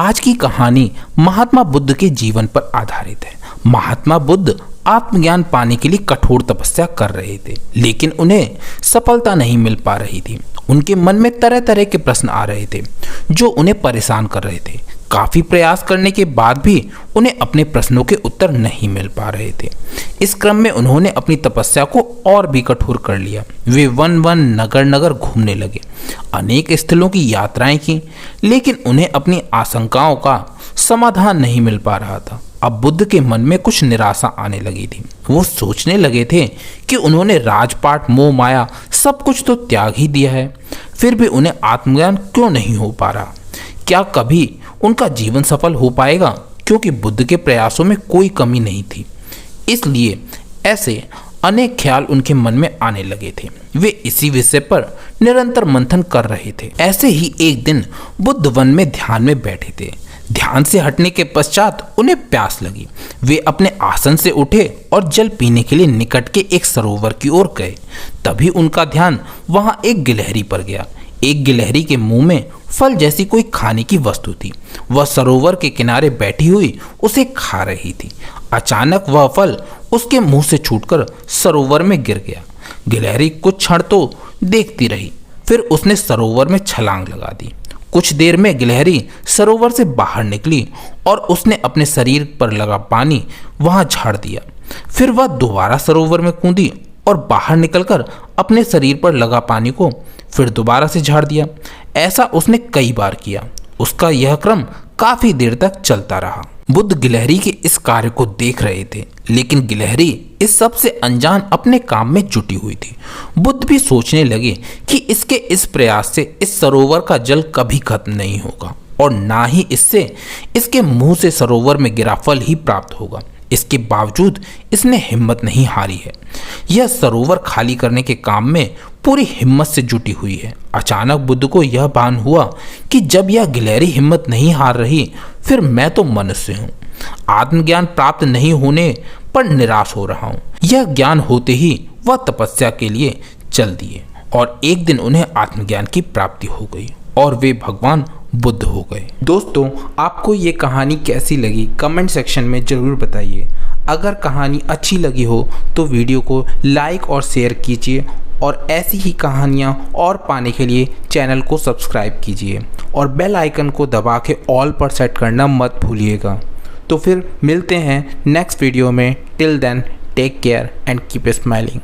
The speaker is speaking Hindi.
आज की कहानी महात्मा बुद्ध के जीवन पर आधारित है। महात्मा बुद्ध आत्मज्ञान पाने के लिए कठोर तपस्या कर रहे थे, लेकिन उन्हें सफलता नहीं मिल पा रही थी। उनके मन में तरह तरह के प्रश्न आ रहे थे जो उन्हें परेशान कर रहे थे। काफी प्रयास करने के बाद भी उन्हें अपने प्रश्नों के उत्तर नहीं मिल पा रहे थे। इस क्रम में उन्होंने अपनी तपस्या को और भी कठोर कर लिया। वे वन वन नगर नगर घूमने लगे, अनेक स्थलों की यात्राएं की, लेकिन उन्हें अपनी आशंकाओं का समाधान नहीं मिल पा रहा था। अब बुद्ध के मन में कुछ निराशा आने लगी थी। वो सोचने लगे थे कि उन्होंने राजपाट, मोह माया सब कुछ तो त्याग ही दिया है, फिर भी उन्हें आत्मज्ञान क्यों नहीं हो पा रहा? क्या कभी उनका जीवन सफल हो पाएगा? क्योंकि बुद्ध के प्रयासों में कोई कमी नहीं थी। इसलिए ऐसे अनेक ख्याल उनके मन में आने लगे थे। वे इसी विषय पर निरंतर मंथन कर रहे थे। ऐसे ही एक दिन बुद्ध वन में ध्यान में बैठे थे। ध्यान से हटने के पश्चात उन्हें प्यास लगी। वे अपने आसन से उठे और जल पीने के लिए निकट के एक सरोवर की ओर गए। तभी उनका ध्यान वहां एक गिलहरी पर गया। एक गिलहरी के मुंह में फल जैसी कोई खाने की वस्तु थी। वह सरोवर के किनारे बैठी हुई उसे खा रही थी। अचानक वह फल उसके मुंह से छूटकर सरोवर में गिर गया। गिलहरी कुछ क्षण तो देखती रही, फिर उसने सरोवर में छलांग लगा दी। कुछ देर में गिलहरी सरोवर से बाहर निकली और उसने अपने शरीर पर लगा पानी वहां झाड़ दिया। फिर वह दोबारा सरोवर में कूदी और बाहर निकलकर अपने शरीर पर लगा पानी को फिर दोबारा से झाड़ दिया। ऐसा उसने कई बार किया। उसका यह क्रम काफी देर तक चलता रहा। बुद्ध गिलहरी के इस कार्य को देख रहे थे, लेकिन गिलहरी इस सब से अनजान अपने काम में जुटी हुई थी। बुद्ध भी सोचने लगे कि इसके इस प्रयास से इस सरोवर का जल कभी खत्म नहीं होगा और ना ही इससे इसके मुंह से सरोवर में गिरा फल ही प्राप्त होगा। इसके बावजूद इसने हिम्मत नहीं हारी है। यह सरोवर खाली करने के काम में पूरी हिम्मत से जुटी हुई है। अचानक बुद्ध को यह भान हुआ कि जब यह गिलहरी हिम्मत नहीं हार रही, फिर मैं तो मनुष्य हूँ। आत्मज्ञान प्राप्त नहीं होने पर निराश हो रहा हूँ। यह ज्ञान होते ही वह तपस्या के लिए चल दिए और एक दिन उन्हें आत्मज्ञान की प्राप्ति हो गई और वे भगवान बुद्ध हो गए। दोस्तों, आपको ये कहानी कैसी लगी कमेंट सेक्शन में ज़रूर बताइए। अगर कहानी अच्छी लगी हो तो वीडियो को लाइक और शेयर कीजिए और ऐसी ही कहानियाँ और पाने के लिए चैनल को सब्सक्राइब कीजिए और बेल आइकन को दबा के ऑल पर सेट करना मत भूलिएगा। तो फिर मिलते हैं नेक्स्ट वीडियो में। Till then take care and keep smiling.